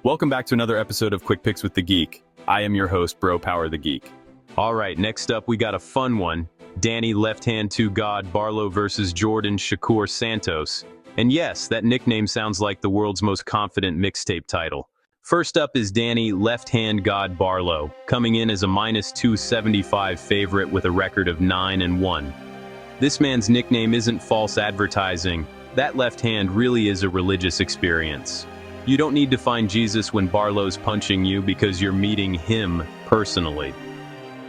Welcome back to another episode of Quick Picks with the Geek. I am your host, Bro Power the Geek. All right, next up we got a fun one. Danny Left Hand to God Barlow versus Djorden Shakur Santos. And yes, that nickname sounds like the world's most confident mixtape title. First up is Danny Left Hand God Barlow, coming in as a -275 favorite with a record of 9-1. This man's nickname isn't false advertising. That left hand really is a religious experience. You don't need to find Jesus when Barlow's punching you because you're meeting him personally.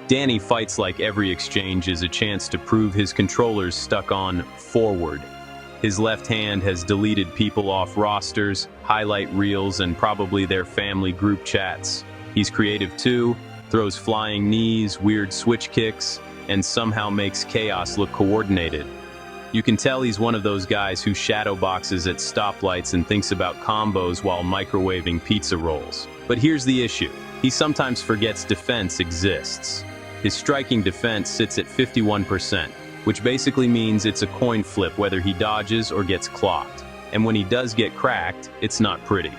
Danny fights like every exchange is a chance to prove his controller's stuck on forward. His left hand has deleted people off rosters, highlight reels, and probably their family group chats. He's creative too, throws flying knees, weird switch kicks, and somehow makes chaos look coordinated. You can tell he's one of those guys who shadow boxes at stoplights and thinks about combos while microwaving pizza rolls. But here's the issue. He sometimes forgets defense exists. His striking defense sits at 51%, which basically means it's a coin flip whether he dodges or gets clocked. And when he does get cracked, it's not pretty.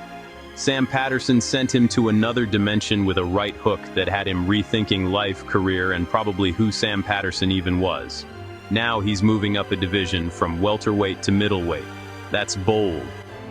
Sam Patterson sent him to another dimension with a right hook that had him rethinking life, career, and probably who Sam Patterson even was. Now he's moving up a division from welterweight to middleweight. That's bold,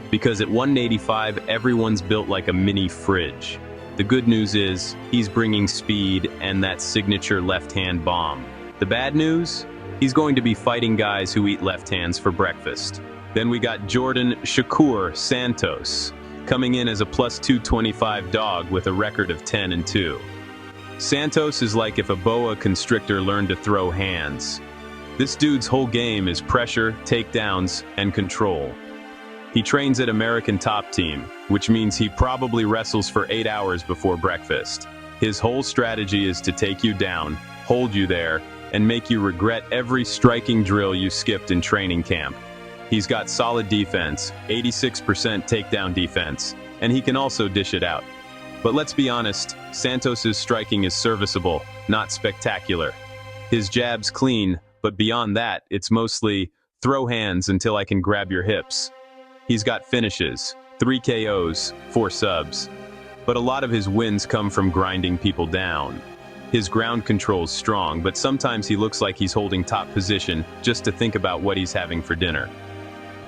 because at 185, everyone's built like a mini fridge. The good news is, he's bringing speed and that signature left-hand bomb. The bad news? He's going to be fighting guys who eat left hands for breakfast. Then we got Djorden Shakur Santos, coming in as a +225 dog with a record of 10-2. Santos is like if a boa constrictor learned to throw hands. This dude's whole game is pressure, takedowns, and control. He trains at American Top Team, which means he probably wrestles for 8 hours before breakfast. His whole strategy is to take you down, hold you there, and make you regret every striking drill you skipped in training camp. He's got solid defense, 86% takedown defense, and he can also dish it out. But let's be honest, Santos's striking is serviceable, not spectacular. His jab's clean, but beyond that, it's mostly throw hands until I can grab your hips. He's got finishes, 3 KOs, 4 subs. But a lot of his wins come from grinding people down. His ground control's strong, but sometimes he looks like he's holding top position just to think about what he's having for dinner.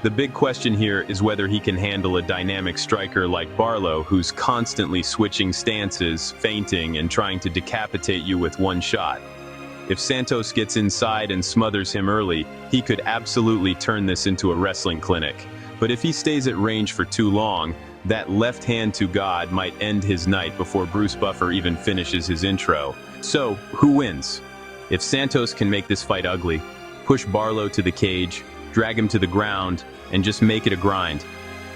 The big question here is whether he can handle a dynamic striker like Barlow, who's constantly switching stances, feinting, and trying to decapitate you with one shot. If Santos gets inside and smothers him early, he could absolutely turn this into a wrestling clinic. But if he stays at range for too long, that left hand to God might end his night before Bruce Buffer even finishes his intro. So, who wins? If Santos can make this fight ugly, push Barlow to the cage, drag him to the ground, and just make it a grind,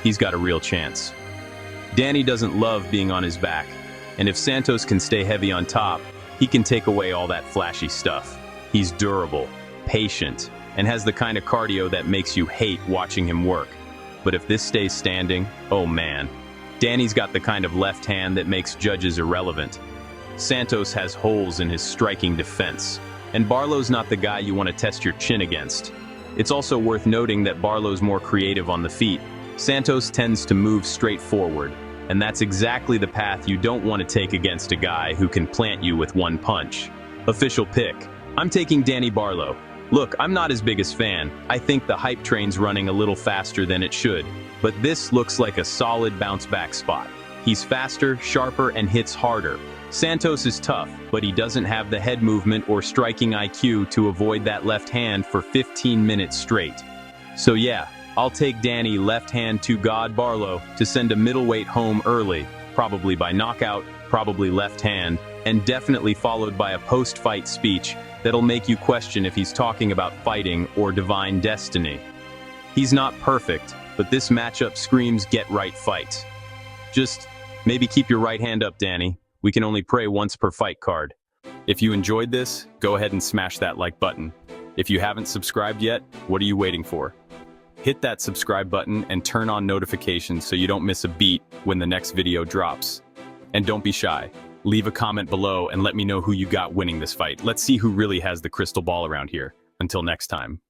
he's got a real chance. Danny doesn't love being on his back, and if Santos can stay heavy on top, he can take away all that flashy stuff. He's durable, patient, and has the kind of cardio that makes you hate watching him work. But if this stays standing, oh man, Danny's got the kind of left hand that makes judges irrelevant. Santos has holes in his striking defense, and Barlow's not the guy you want to test your chin against. It's also worth noting that Barlow's more creative on the feet. Santos tends to move straight forward, and that's exactly the path you don't want to take against a guy who can plant you with one punch. Official pick. I'm taking Danny Barlow. Look, I'm not his biggest fan. I think the hype train's running a little faster than it should, but this looks like a solid bounce-back spot. He's faster, sharper, and hits harder. Santos is tough, but he doesn't have the head movement or striking IQ to avoid that left hand for 15 minutes straight. So yeah, I'll take Danny Left Hand to God Barlow to send a middleweight home early, probably by knockout, probably left hand, and definitely followed by a post-fight speech that'll make you question if he's talking about fighting or divine destiny. He's not perfect, but this matchup screams get right fight. Just maybe keep your right hand up, Danny. We can only pray once per fight card. If you enjoyed this, go ahead and smash that like button. If you haven't subscribed yet, what are you waiting for? Hit that subscribe button and turn on notifications so you don't miss a beat when the next video drops. And don't be shy. Leave a comment below and let me know who you got winning this fight. Let's see who really has the crystal ball around here. Until next time.